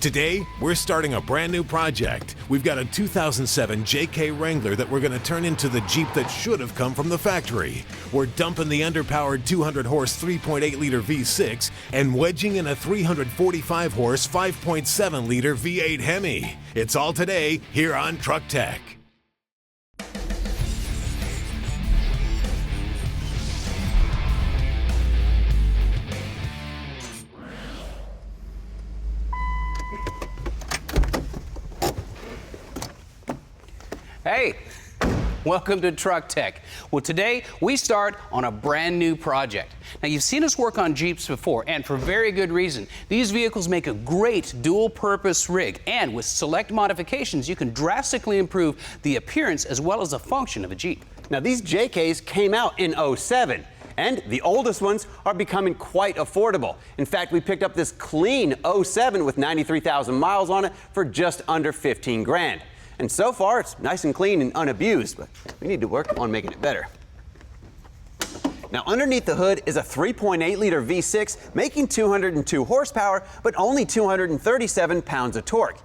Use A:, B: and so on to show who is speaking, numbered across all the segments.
A: Today, we're starting a brand new project. We've got a 2007 JK Wrangler that we're going to turn into the Jeep that should have come from the factory. We're dumping the underpowered 200-horse 3.8-liter V6 and wedging in a 345-horse 5.7-liter V8 Hemi. It's all today here on Truck Tech.
B: Hey, welcome to Truck Tech. Well, today we start on a brand new project. Now, you've seen us work on Jeeps before, and for very good reason. These vehicles make a great dual-purpose rig, and with select modifications, you can drastically improve the appearance as well as the function of a Jeep.
C: Now, these JKs came out in '07. And the oldest ones are becoming quite affordable. In fact, we picked up this clean '07 with 93,000 miles on it for just under 15 grand. And so far, it's nice and clean and unabused, but we need to work on making it better. Now, underneath the hood is a 3.8-liter V6 making 202 horsepower, but only 237 pounds of torque.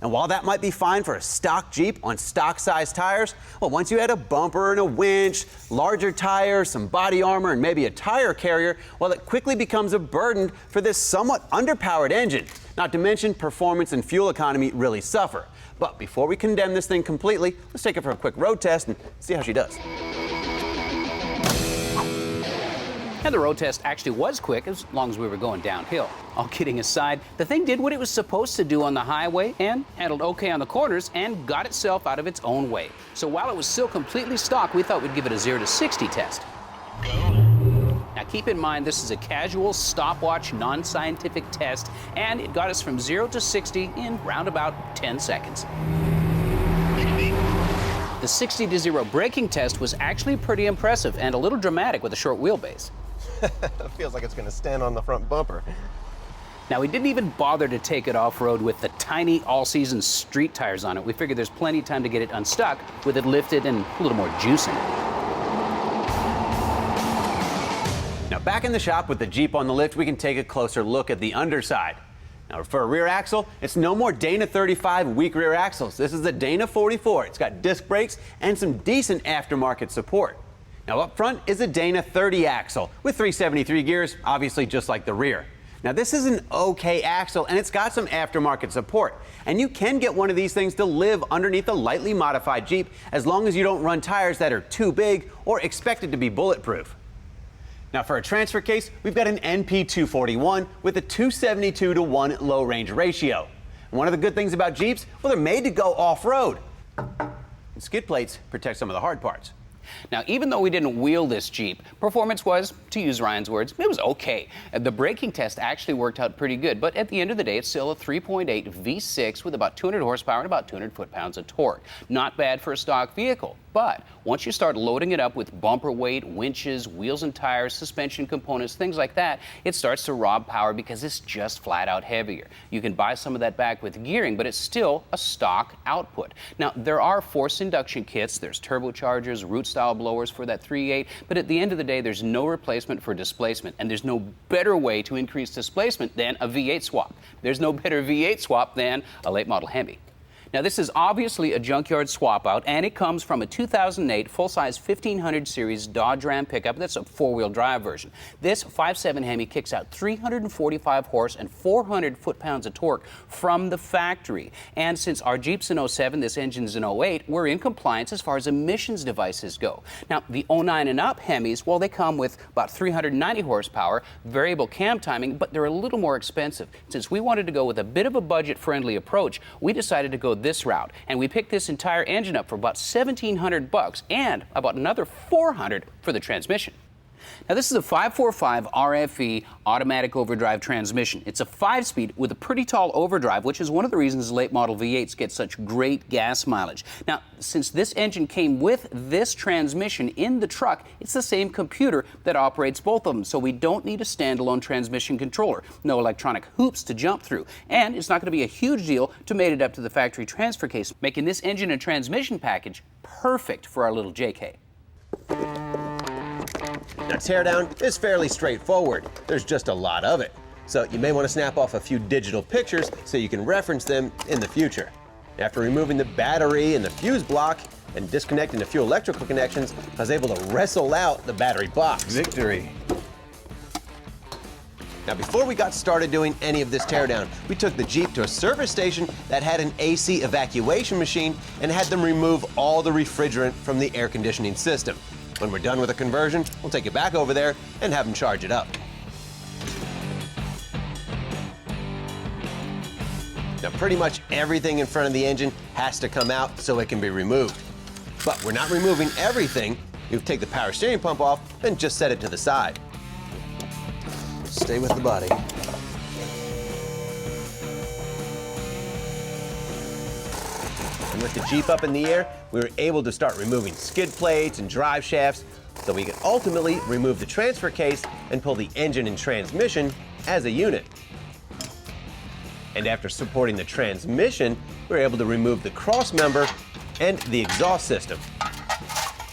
C: And while that might be fine for a stock Jeep on stock-sized tires, well, once you add a bumper and a winch, larger tires, some body armor, and maybe a tire carrier, well, it quickly becomes a burden for this somewhat underpowered engine. Not to mention, performance and fuel economy really suffer. But before we condemn this thing completely, let's take it for a quick road test and see how she does.
B: And the road test actually was quick as long as we were going downhill. All kidding aside, the thing did what it was supposed to do on the highway and handled okay on the corners and got itself out of its own way. So while it was still completely stock, we thought we'd give it a 0 to 60 test. Go. Now keep in mind this is a casual stopwatch non-scientific test, and it got us from 0 to 60 in round about 10 seconds. The 60 to 0 braking test was actually pretty impressive and a little dramatic with a short wheelbase.
D: Feels like it's going to stand on the front bumper.
B: Now, we didn't even bother to take it off-road with the tiny all-season street tires on it. We figured there's plenty of time to get it unstuck with it lifted and a little more juice in it.
C: Now, back in the shop with the Jeep on the lift, we can take a closer look at the underside. Now, for a rear axle, it's no more Dana 35 weak rear axles. This is the Dana 44. It's got disc brakes and some decent aftermarket support. Now, up front is a Dana 30 axle with 373 gears, obviously just like the rear. Now, this is an okay axle, and it's got some aftermarket support. And you can get one of these things to live underneath a lightly modified Jeep as long as you don't run tires that are too big or expected to be bulletproof. Now, for a transfer case, we've got an NP241 with a 272 to 1 low range ratio. And one of the good things about Jeeps, well, they're made to go off-road. And skid plates protect some of the hard parts.
B: Now, even though we didn't wheel this Jeep, performance was, to use Ryan's words, it was okay. The braking test actually worked out pretty good, but at the end of the day, it's still a 3.8 V6 with about 200 horsepower and about 200 foot-pounds of torque. Not bad for a stock vehicle. But once you start loading it up with bumper weight, winches, wheels and tires, suspension components, things like that, it starts to rob power because it's just flat out heavier. You can buy some of that back with gearing, but it's still a stock output. Now, there are forced induction kits, there's turbochargers, root-style blowers for that 3.8, but at the end of the day, there's no replacement for displacement, and there's no better way to increase displacement than a V8 swap. There's no better V8 swap than a late model Hemi. Now, this is obviously a junkyard swap out, and it comes from a 2008 full-size 1500 series Dodge Ram pickup. That's a four-wheel drive version. This 5.7 Hemi kicks out 345 horse and 400 foot-pounds of torque from the factory. And since our Jeep's in '07, this engine's in '08, we're in compliance as far as emissions devices go. Now, the '09 and up Hemis, well, they come with about 390 horsepower, variable cam timing, but they're a little more expensive. Since we wanted to go with a bit of a budget-friendly approach, we decided to go this route, and we picked this entire engine up for about $1,700 and about another $400 for the transmission. Now, this is a 545 RFE automatic overdrive transmission. It's a 5-speed with a pretty tall overdrive, which is one of the reasons late model V8s get such great gas mileage. Now, since this engine came with this transmission in the truck, it's the same computer that operates both of them, so we don't need a standalone transmission controller. No electronic hoops to jump through, and it's not going to be a huge deal to mate it up to the factory transfer case, making this engine and transmission package perfect for our little JK.
D: Now, teardown is fairly straightforward. There's just a lot of it. so you may want to snap off a few digital pictures so you can reference them in the future. After removing the battery and the fuse block and disconnecting a few electrical connections, I was able to wrestle out the battery box.
C: Victory.
D: Now, before we got started doing any of this teardown, we took the Jeep to a service station that had an AC evacuation machine and had them remove all the refrigerant from the air conditioning system. When we're done with the conversion, we'll take it back over there and have them charge it up. Now, pretty much everything in front of the engine has to come out so it can be removed. But we're not removing everything. You take the power steering pump off and just set it to the side.
C: Stay with the body.
D: And with the Jeep up in the air, we were able to start removing skid plates and drive shafts so we could ultimately remove the transfer case and pull the engine and transmission as a unit. And after supporting the transmission, we were able to remove the cross member and the exhaust system.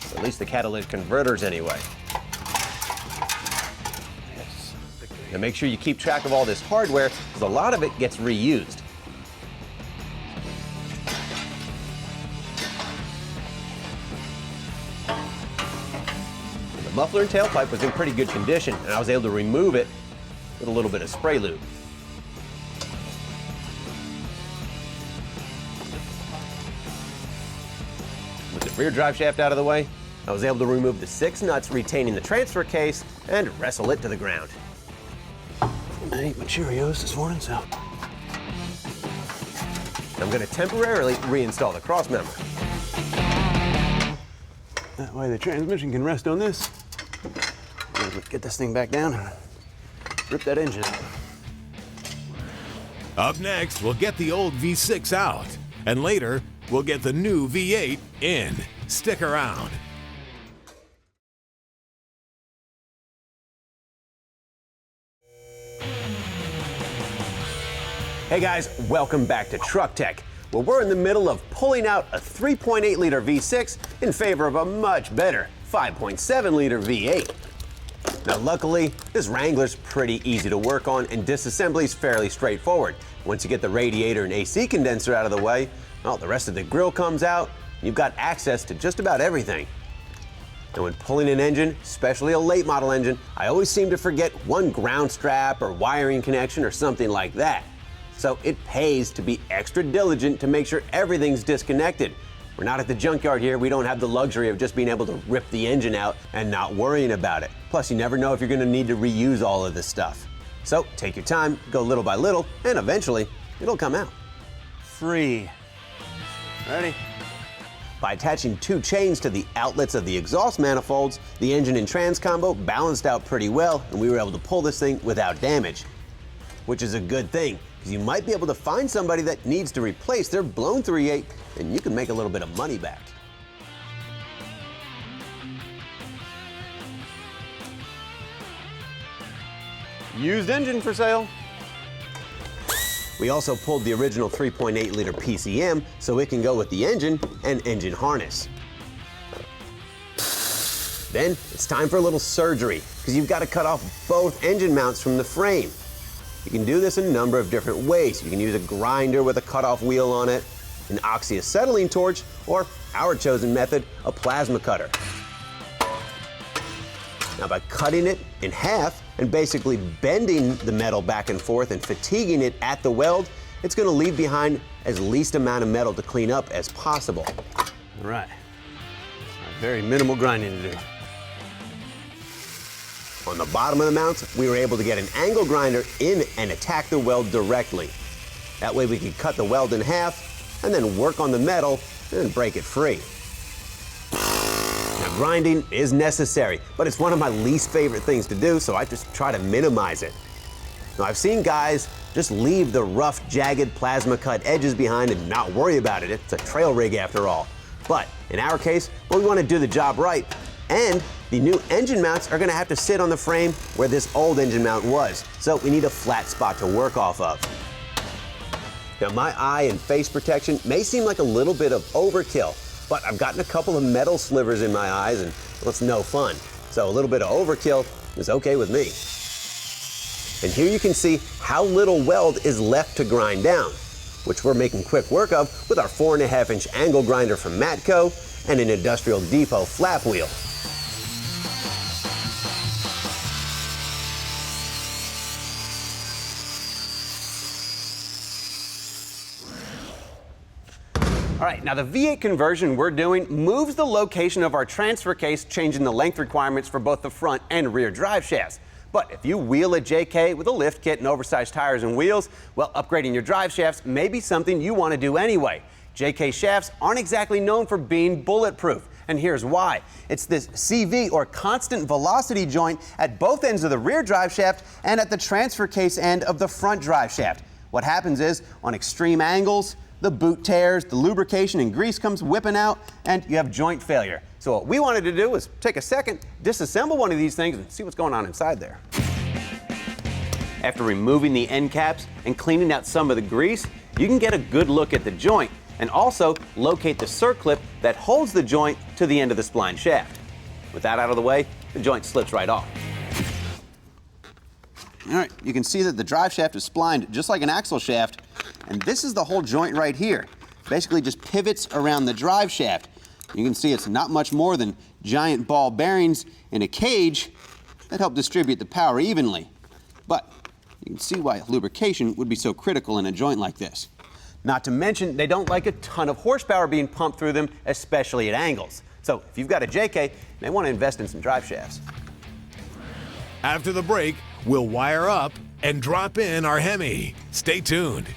D: So at least the catalytic converters anyway. Now make sure you keep track of all this hardware because a lot of it gets reused. The muffler and tailpipe was in pretty good condition and I was able to remove it with a little bit of spray lube. With the rear drive shaft out of the way, I was able to remove the 6 nuts retaining the transfer case and wrestle it to the ground.
C: I ate my Cheerios this morning, so.
D: I'm going to temporarily reinstall the cross member.
C: That way the transmission can rest on this. Get this thing back down and rip that engine out.
A: Up next, we'll get the old V6 out. And later, we'll get the new V8 in. Stick around.
D: Hey guys, welcome back to Truck Tech. Well, we're in the middle of pulling out a 3.8 liter V6 in favor of a much better 5.7 liter V8. Now luckily, this Wrangler's pretty easy to work on and disassembly is fairly straightforward. Once you get the radiator and AC condenser out of the way, well, the rest of the grill comes out, and you've got access to just about everything. And when pulling an engine, especially a late model engine, I always seem to forget one ground strap or wiring connection or something like that. So it pays to be extra diligent to make sure everything's disconnected. We're not at the junkyard here. We don't have the luxury of just being able to rip the engine out and not worrying about it. Plus, you never know if you're going to need to reuse all of this stuff. So take your time, go little by little, and eventually it'll come out.
C: Free. Ready?
D: By attaching 2 chains to the outlets of the exhaust manifolds, the engine and trans combo balanced out pretty well, and we were able to pull this thing without damage. Which is a good thing, because you might be able to find somebody that needs to replace their blown 3.8, and you can make a little bit of money back.
C: Used engine for sale.
D: We also pulled the original 3.8 liter PCM so it can go with the engine and engine harness. Then it's time for a little surgery, because you've got to cut off both engine mounts from the frame. You can do this in a number of different ways. You can use a grinder with a cutoff wheel on it, an oxyacetylene torch, or our chosen method, a plasma cutter. Now by cutting it in half and basically bending the metal back and forth and fatiguing it at the weld, it's going to leave behind as least amount of metal to clean up as possible.
C: All right. Very minimal grinding to do.
D: On the bottom of the mounts, we were able to get an angle grinder in and attack the weld directly. That way we could cut the weld in half and then work on the metal and break it free. Now grinding is necessary, but it's one of my least favorite things to do, so I just try to minimize it. Now I've seen guys just leave the rough, jagged plasma cut edges behind and not worry about it. It's a trail rig after all. But in our case, well, we want to do the job right. And the new engine mounts are going to have to sit on the frame where this old engine mount was. So we need a flat spot to work off of. Now my eye and face protection may seem like a little bit of overkill, but I've gotten a couple of metal slivers in my eyes and well, it's no fun. So a little bit of overkill is okay with me. And here you can see how little weld is left to grind down, which we're making quick work of with our 4.5-inch angle grinder from Matco and an Industrial Depot flap wheel. All right, now the V8 conversion we're doing moves the location of our transfer case, changing the length requirements for both the front and rear drive shafts. But if you wheel a JK with a lift kit and oversized tires and wheels, well, upgrading your drive shafts may be something you want to do anyway. JK shafts aren't exactly known for being bulletproof, and here's why. It's this CV, or constant velocity joint, at both ends of the rear drive shaft and at the transfer case end of the front drive shaft. What happens is, on extreme angles, the boot tears, the lubrication and grease comes whipping out, and you have joint failure. So what we wanted to do was take a second, disassemble one of these things and see what's going on inside there. After removing the end caps and cleaning out some of the grease, you can get a good look at the joint and also locate the circlip that holds the joint to the end of the spline shaft. With that out of the way, the joint slips right off. All right, you can see that the drive shaft is splined just like an axle shaft, and this is the whole joint right here. Basically just pivots around the drive shaft. You can see it's not much more than giant ball bearings in a cage that help distribute the power evenly. But you can see why lubrication would be so critical in a joint like this. Not to mention, they don't like a ton of horsepower being pumped through them, especially at angles. So if you've got a JK, you may want to invest in some drive shafts.
A: After the break, we'll wire up and drop in our Hemi. Stay tuned.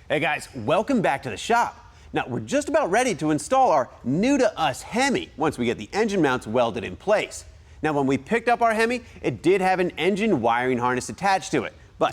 D: Hey guys, welcome back to the shop. Now we're just about ready to install our new to us Hemi once we get the engine mounts welded in place. Now when we picked up our Hemi, it did have an engine wiring harness attached to it, but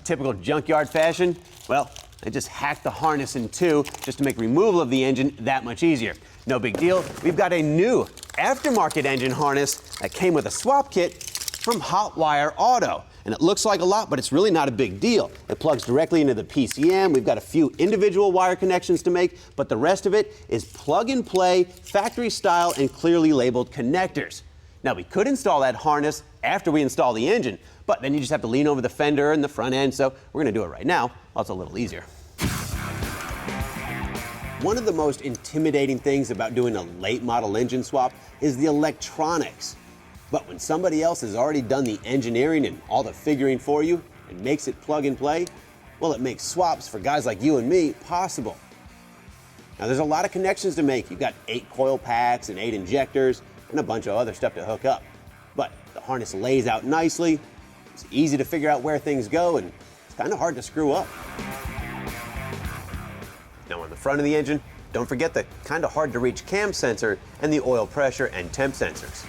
D: typical junkyard fashion, well, I just hacked the harness in two just to make removal of the engine that much easier. No big deal. We've got a new aftermarket engine harness that came with a swap kit from Hotwire Auto. And it looks like a lot, but it's really not a big deal. It plugs directly into the PCM. We've got a few individual wire connections to make, but the rest of it is plug and play, factory style, and clearly labeled connectors. Now we could install that harness after we install the engine, but then you just have to lean over the fender and the front end, so we're gonna do it right now. Well, it's a little easier. One of the most intimidating things about doing a late model engine swap is the electronics. But when somebody else has already done the engineering and all the figuring for you and makes it plug and play, well, it makes swaps for guys like you and me possible. Now there's a lot of connections to make. You've got 8 coil packs and 8 injectors and a bunch of other stuff to hook up. But the harness lays out nicely, it's easy to figure out where things go, and it's kind of hard to screw up. Now on the front of the engine, don't forget the kind of hard to reach cam sensor and the oil pressure and temp sensors.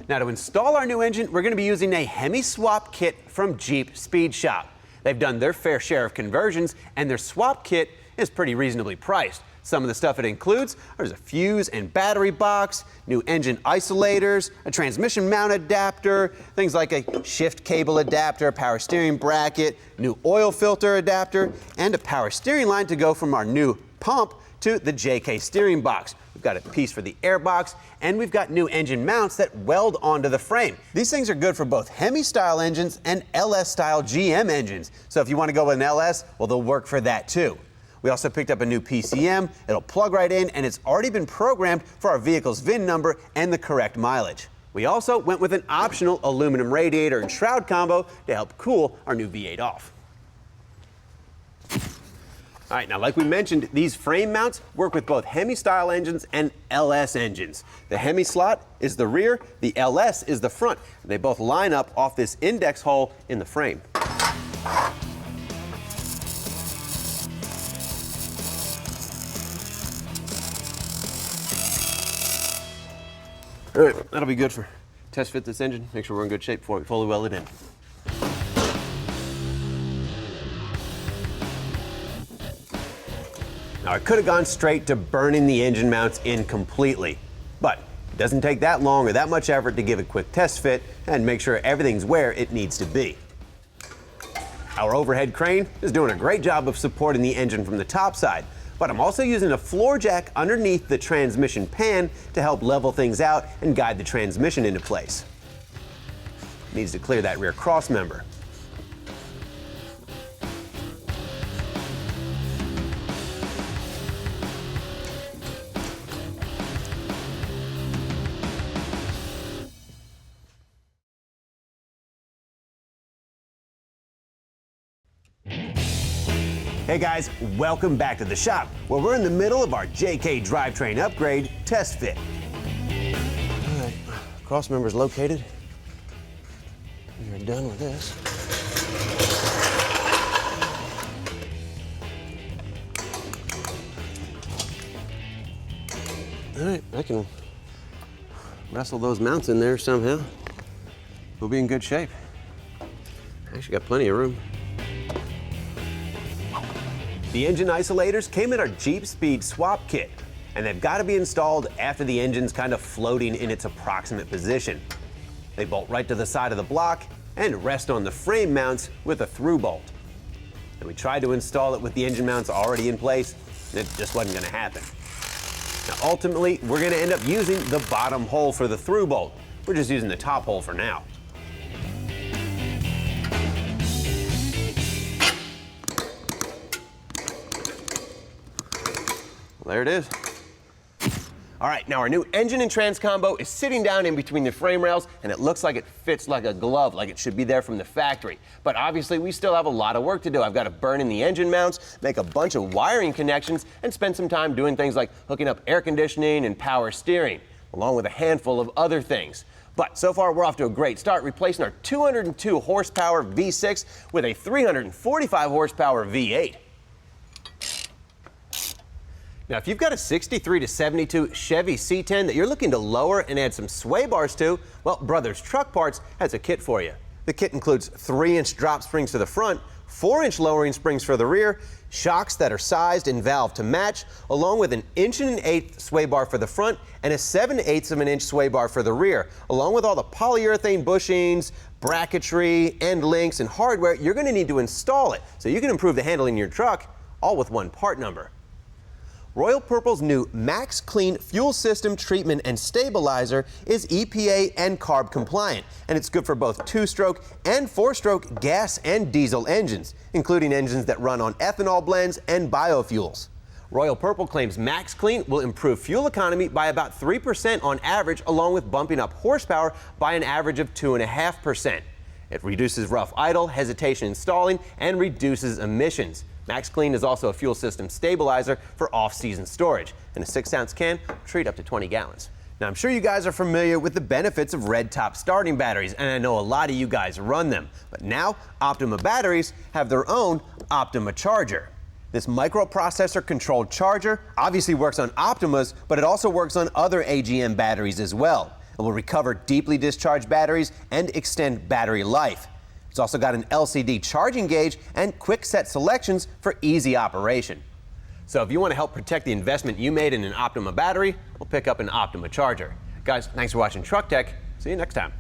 D: Now to install our new engine, we're going to be using a Hemi swap kit from Jeep Speed Shop. They've done their fair share of conversions, and their swap kit is pretty reasonably priced. Some of the stuff it includes, there's a fuse and battery box, new engine isolators, a transmission mount adapter, things like a shift cable adapter, power steering bracket, new oil filter adapter, and a power steering line to go from our new pump to the JK steering box. We've got a piece for the air box, and we've got new engine mounts that weld onto the frame. These things are good for both Hemi-style engines and LS-style GM engines. So if you want to go with an LS, well, they'll work for that too. We also picked up a new PCM. It'll plug right in, and it's already been programmed for our vehicle's VIN number and the correct mileage. We also went with an optional aluminum radiator and shroud combo to help cool our new V8 off. All right, now like we mentioned, these frame mounts work with both Hemi-style engines and LS engines. The Hemi slot is the rear, the LS is the front. They both line up off this index hole in the frame. All right, that'll be good for test fit this engine. Make sure we're in good shape before we fully weld it in. Now I could have gone straight to burning the engine mounts in completely, but It doesn't take that long or that much effort to give a quick test fit and make sure everything's where it needs to be. Our overhead crane is doing a great job of supporting the engine from the top side, but I'm also using a floor jack underneath the transmission pan to help level things out and guide the transmission into place. Needs to clear that rear cross member. Hey guys, welcome back to the shop, where we're in the middle of our JK drivetrain upgrade test fit. All right, cross member's located. We're done with this. All right, I can wrestle those mounts in there somehow. We'll be in good shape. Actually got plenty of room. The engine isolators came in our Jeep Speed swap kit, and they've got to be installed after the engine's kind of floating in its approximate position. They bolt right to the side of the block and rest on the frame mounts with a through bolt. And we tried to install it with the engine mounts already in place, and it just wasn't going to happen. Now ultimately, we're going to end up using the bottom hole for the through bolt. We're just using the top hole for now. There it is. All right, now our new engine and trans combo is sitting down in between the frame rails, and it looks like it fits like a glove, like it should be there from the factory. But obviously, we still have a lot of work to do. I've got to burn in the engine mounts, make a bunch of wiring connections, and spend some time doing things like hooking up air conditioning and power steering, along with a handful of other things. But so far, we're off to a great start, replacing our 202 horsepower V6 with a 345 horsepower V8. Now, if you've got a 63 to 72 Chevy C10 that you're looking to lower and add some sway bars to, well, Brothers Truck Parts has a kit for you. The kit includes 3-inch drop springs for the front, 4-inch lowering springs for the rear, shocks that are sized and valved to match, along with an 1 1/8 sway bar for the front and a 7/8 of an inch sway bar for the rear, along with all the polyurethane bushings, bracketry, end links, and hardware. You're going to need to install it so you can improve the handling in your truck, all with one part number. Royal Purple's new Max Clean Fuel System Treatment and Stabilizer is EPA and CARB compliant, and it's good for both 2-stroke and 4-stroke gas and diesel engines, including engines that run on ethanol blends and biofuels. Royal Purple claims Max Clean will improve fuel economy by about 3% on average, along with bumping up horsepower by an average of 2.5%. It reduces rough idle, hesitation installing, and reduces emissions. Max Clean is also a fuel system stabilizer for off-season storage, and a 6-ounce can will treat up to 20 gallons. Now, I'm sure you guys are familiar with the benefits of red top starting batteries, and I know a lot of you guys run them. But now, Optima batteries have their own Optima charger. This microprocessor-controlled charger obviously works on Optimas, but it also works on other AGM batteries as well. It will recover deeply discharged batteries and extend battery life. It's also got an LCD charging gauge and quick set selections for easy operation. So if you want to help protect the investment you made in an Optima battery, we'll pick up an Optima charger. Guys, thanks for watching Truck Tech. See you next time.